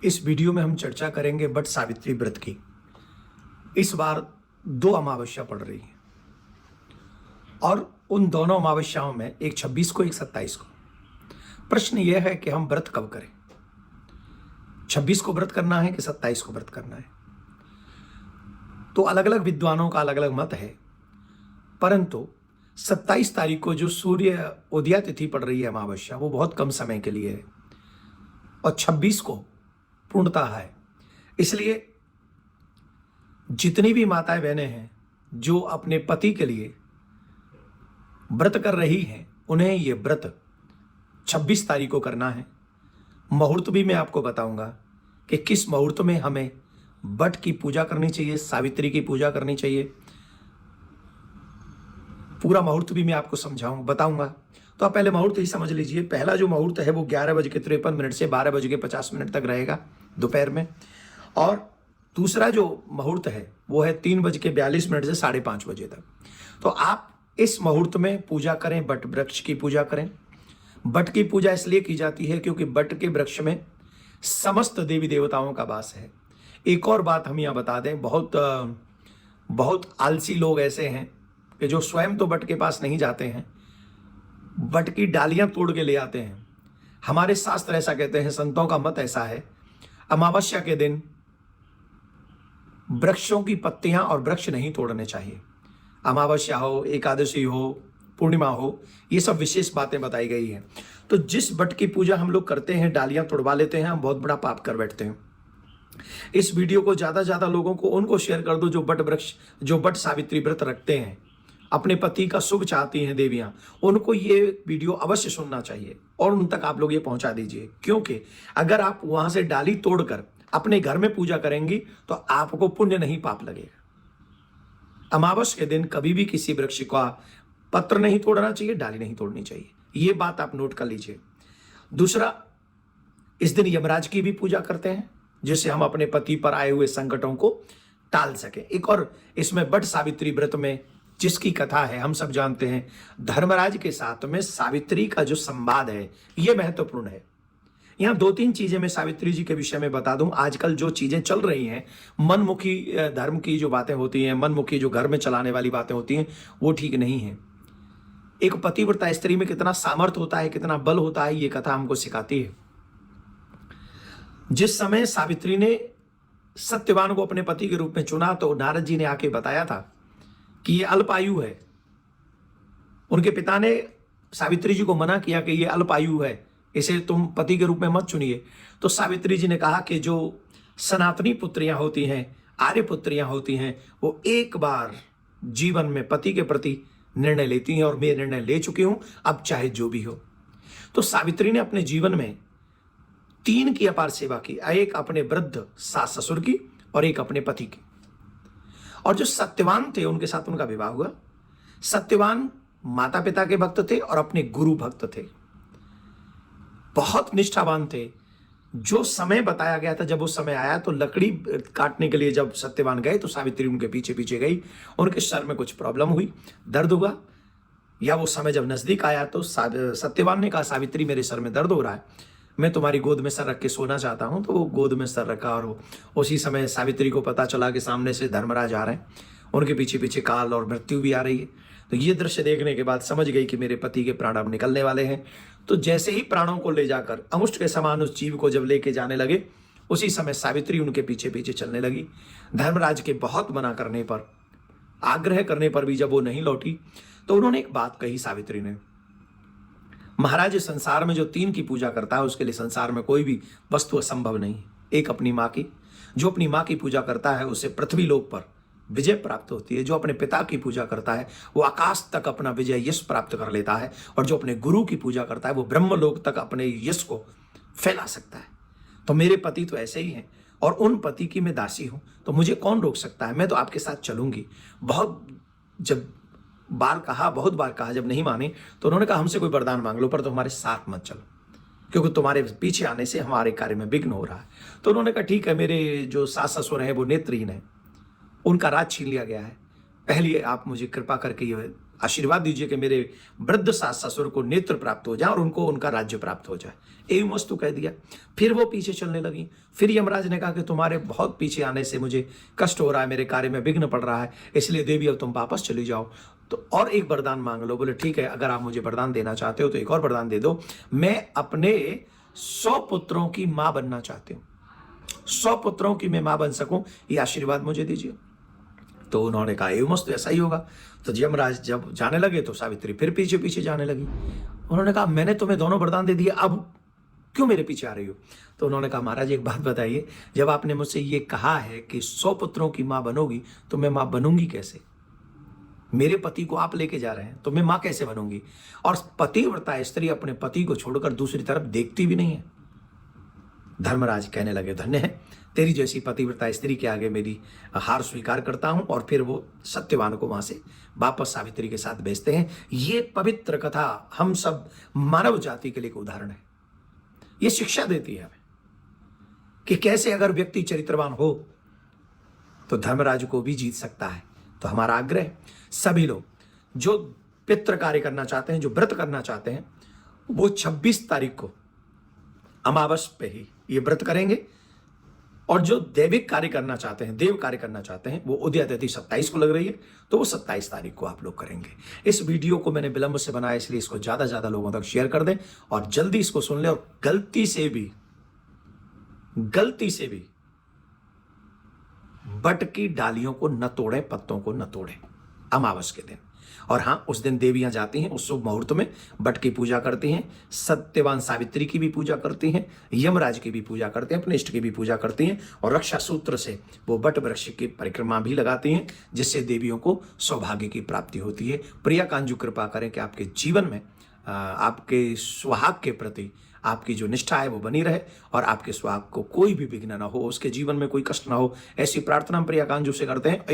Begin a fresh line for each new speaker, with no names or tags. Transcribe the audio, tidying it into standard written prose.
इस वीडियो में हम चर्चा करेंगे वट सावित्री व्रत की। इस बार 2 अमावस्या पड़ रही है और उन दोनों अमावस्याओं में एक 26 को एक 27 को। प्रश्न यह है कि हम व्रत कब करें, 26 को व्रत करना है कि 27 को व्रत करना है। तो अलग अलग विद्वानों का अलग अलग मत है, परंतु 27 तारीख को जो सूर्य उदया तिथि पड़ रही है अमावस्या, वो बहुत कम समय के लिए है और 26 को पूर्णता है। इसलिए जितनी भी माताएं बहनें हैं जो अपने पति के लिए व्रत कर रही हैं, उन्हें ये व्रत 26 तारीख को करना है। मुहूर्त भी मैं आपको बताऊंगा कि किस मुहूर्त में हमें वट की पूजा करनी चाहिए, सावित्री की पूजा करनी चाहिए। पूरा मुहूर्त भी मैं आपको बताऊंगा। तो आप पहले मुहूर्त ही समझ लीजिए। पहला जो मुहूर्त है वो 11:53 से 12:50 तक रहेगा दोपहर में, और दूसरा जो मुहूर्त है वो है 3:42 से 5:30 बजे तक। तो आप इस मुहूर्त में पूजा करें, वट वृक्ष की पूजा करें। वट की पूजा इसलिए की जाती है क्योंकि वट के वृक्ष में समस्त देवी देवताओं का वास है। एक और बात हम यहाँ बता दें, बहुत आलसी लोग ऐसे हैं कि जो स्वयं तो वट के पास नहीं जाते हैं, वट की डालियां तोड़ के ले आते हैं। हमारे शास्त्र ऐसा कहते हैं, संतों का मत ऐसा है, अमावस्या के दिन वृक्षों की पत्तियां और वृक्ष नहीं तोड़ने चाहिए। अमावस्या हो, एकादशी हो, पूर्णिमा हो, ये सब विशेष बातें बताई गई हैं। तो जिस वट की पूजा हम लोग करते हैं, डालियां तोड़वा लेते हैं, हम बहुत बड़ा पाप कर बैठते हैं। इस वीडियो को ज्यादा से ज्यादा लोगों को उनको शेयर कर दो जो वट वृक्ष, जो वट सावित्री व्रत रखते हैं, अपने पति का शुभ चाहती हैं देवियां, उनको ये वीडियो अवश्य सुनना चाहिए और उन तक आप लोग ये पहुंचा दीजिए। क्योंकि अगर आप वहां से डाली तोड़कर अपने घर में पूजा करेंगी तो आपको पुण्य नहीं पाप लगेगा। अमावस्या के दिन कभी भी किसी वृक्ष का पत्र नहीं तोड़ना चाहिए, डाली नहीं तोड़नी चाहिए। ये बात आप नोट कर लीजिए। दूसरा, इस दिन यमराज की भी पूजा करते हैं जिससे हम अपने पति पर आए हुए संकटों को टाल सके। एक और इसमें वट सावित्री व्रत में जिसकी कथा है, हम सब जानते हैं, धर्मराज के साथ में सावित्री का जो संवाद है यह महत्वपूर्ण है। यहां 2-3 चीजें मैं सावित्री जी के विषय में बता दूं। आजकल जो चीजें चल रही हैं, मनमुखी धर्म की जो बातें होती हैं, मनमुखी जो घर में चलाने वाली बातें होती हैं, वो ठीक नहीं है। एक पतिव्रता स्त्री में कितना सामर्थ्य होता है, कितना बल होता है, ये कथा हमको सिखाती है। जिस समय सावित्री ने सत्यवान को अपने पति के रूप में चुना तो नारद जी ने आके बताया था कि ये अल्पायु है। उनके पिता ने सावित्री जी को मना किया कि ये अल्पायु है, इसे तुम पति के रूप में मत चुनिए। तो सावित्री जी ने कहा कि जो सनातनी पुत्रियां होती हैं, आर्य पुत्रियां होती हैं, वो एक बार जीवन में पति के प्रति निर्णय लेती हैं और मैं निर्णय ले चुकी हूं, अब चाहे जो भी हो। तो सावित्री ने अपने जीवन में 3 की अपार सेवा की, एक अपने वृद्ध सास ससुर की और एक अपने पति की। और जो सत्यवान थे उनके साथ उनका विवाह हुआ। सत्यवान माता पिता के भक्त थे और अपने गुरु भक्त थे, बहुत निष्ठावान थे। जो समय बताया गया था, जब वो समय आया तो लकड़ी काटने के लिए जब सत्यवान गए तो सावित्री उनके पीछे पीछे गई। उनके सर में कुछ प्रॉब्लम हुई, दर्द हुआ, या वो समय जब नजदीक आया तो सत्यवान ने कहा, सावित्री मेरे सर में दर्द हो रहा है, मैं तुम्हारी गोद में सर रख के सोना चाहता हूं। तो वो गोद में सर रखा और उसी समय सावित्री को पता चला कि सामने से धर्मराज आ रहे हैं, उनके पीछे पीछे काल और मृत्यु भी आ रही है। तो ये दृश्य देखने के बाद समझ गई कि मेरे पति के प्राण अब निकलने वाले हैं। तो जैसे ही प्राणों को ले जाकर अमुष्ट के समान उस जीव को जब लेके जाने लगे, उसी समय सावित्री उनके पीछे पीछे चलने लगी। धर्मराज के बहुत मना करने पर, आग्रह करने पर भी जब वो नहीं लौटी तो उन्होंने एक बात कही सावित्री ने, महाराज संसार में जो 3 की पूजा करता है उसके लिए संसार में कोई भी वस्तु असंभव नहीं। एक अपनी माँ की, जो अपनी माँ की पूजा करता है उसे पृथ्वी लोक पर विजय प्राप्त होती है। जो अपने पिता की पूजा करता है वो आकाश तक अपना विजय यश प्राप्त कर लेता है, और जो अपने गुरु की पूजा करता है वो ब्रह्मलोक तक अपने यश को फैला सकता है। तो मेरे पति तो ऐसे ही हैं और उन पति की मैं दासी हूं, तो मुझे कौन रोक सकता है, मैं तो आपके साथ चलूंगी। बहुत बार कहा, जब नहीं माने तो उन्होंने कहा, हमसे कोई वरदान मांग लो पर तो हमारे साथ मत चलो, क्योंकि तुम्हारे पीछे आने से हमारे कार्य में विघ्न हो रहा है। तो उन्होंने कहा, ठीक है, मेरे जो सास ससुर हैं वो नेत्रहीन है, उनका राज छीन लिया गया है, पहले आप मुझे कृपा करके ये आशीर्वाद दीजिए कि मेरे वृद्ध सास ससुर को नेत्र प्राप्त हो जाए और उनको उनका राज्य प्राप्त हो जाए। एवं वस्तु कह दिया। फिर वो पीछे चलने लगी। फिर यमराज ने कहा कि तुम्हारे बहुत पीछे आने से मुझे कष्ट हो रहा है, मेरे कार्य में विघ्न पड़ रहा है, इसलिए देवी अब तुम वापस चली जाओ, तो और एक वरदान मांग लो। बोले ठीक है, अगर आप मुझे वरदान देना चाहते हो तो एक और वरदान दे दो, मैं अपने 100 पुत्रों की मां बनना चाहती हूँ, 100 पुत्रों की मैं मां बन सकूं, ये आशीर्वाद मुझे दीजिए। तो उन्होंने कहा एवं मस्त, ऐसा ही होगा। तो यमराज जब जाने लगे तो सावित्री फिर पीछे पीछे जाने लगी। उन्होंने कहा मैंने तुम्हें दोनों वरदान दे दिए, अब क्यों मेरे पीछे आ रही हो? तो उन्होंने कहा महाराज एक बात बताइए, जब आपने मुझसे ये कहा है कि 100 पुत्रों की मां बनोगी, तो मैं मां बनूंगी कैसे? मेरे पति को आप लेके जा रहे हैं तो मैं मां कैसे बनूंगी? और पतिव्रता स्त्री अपने पति को छोड़कर दूसरी तरफ देखती भी नहीं है। धर्मराज कहने लगे धन्य है तेरी जैसी पतिव्रता स्त्री के आगे मेरी हार स्वीकार करता हूं। और फिर वो सत्यवान को वहां से वापस सावित्री के साथ भेजते हैं। ये पवित्र कथा हम सब मानव जाति के लिए एक उदाहरण है। ये शिक्षा देती है हमें कि कैसे अगर व्यक्ति चरित्रवान हो तो धर्मराज को भी जीत सकता है। तो हमारा आग्रह, सभी लोग जो पितृ कार्य करना चाहते हैं, जो व्रत करना चाहते हैं, वो 26 तारीख को अमावस पे ही ये व्रत करेंगे। और जो दैविक कार्य करना चाहते हैं, देव कार्य करना चाहते हैं, वो उदय तिथि 27 को लग रही है, तो वो 27 तारीख को आप लोग करेंगे। इस वीडियो को मैंने विलंब से बनाया, इसलिए इसको ज्यादा ज्यादा लोगों तक शेयर कर दें और जल्दी इसको सुन लें। और गलती से भी बट की डालियों को न तोड़ें, पत्तों को न तोड़ें अमावस के दिन। और हाँ, उस दिन देवियां जाती हैं उस शुभ मुहूर्त में, बट की पूजा करती हैं, सत्यवान सावित्री की भी पूजा करती हैं, यमराज की भी पूजा करते हैं, अपने इष्ट की भी पूजा करती हैं, और रक्षा सूत्र से वो बट वृक्ष की परिक्रमा भी लगाती हैं, जिससे देवियों को सौभाग्य की प्राप्ति होती है। प्रिया कांजू कृपा करें कि आपके जीवन में आपके सुहाग के प्रति आपकी जो निष्ठा है वो बनी रहे और आपके सुहाग को कोई भी विघ्न ना हो, उसके जीवन में कोई कष्ट ना हो, ऐसी प्रार्थना हम प्रिया कांजू से करते हैं।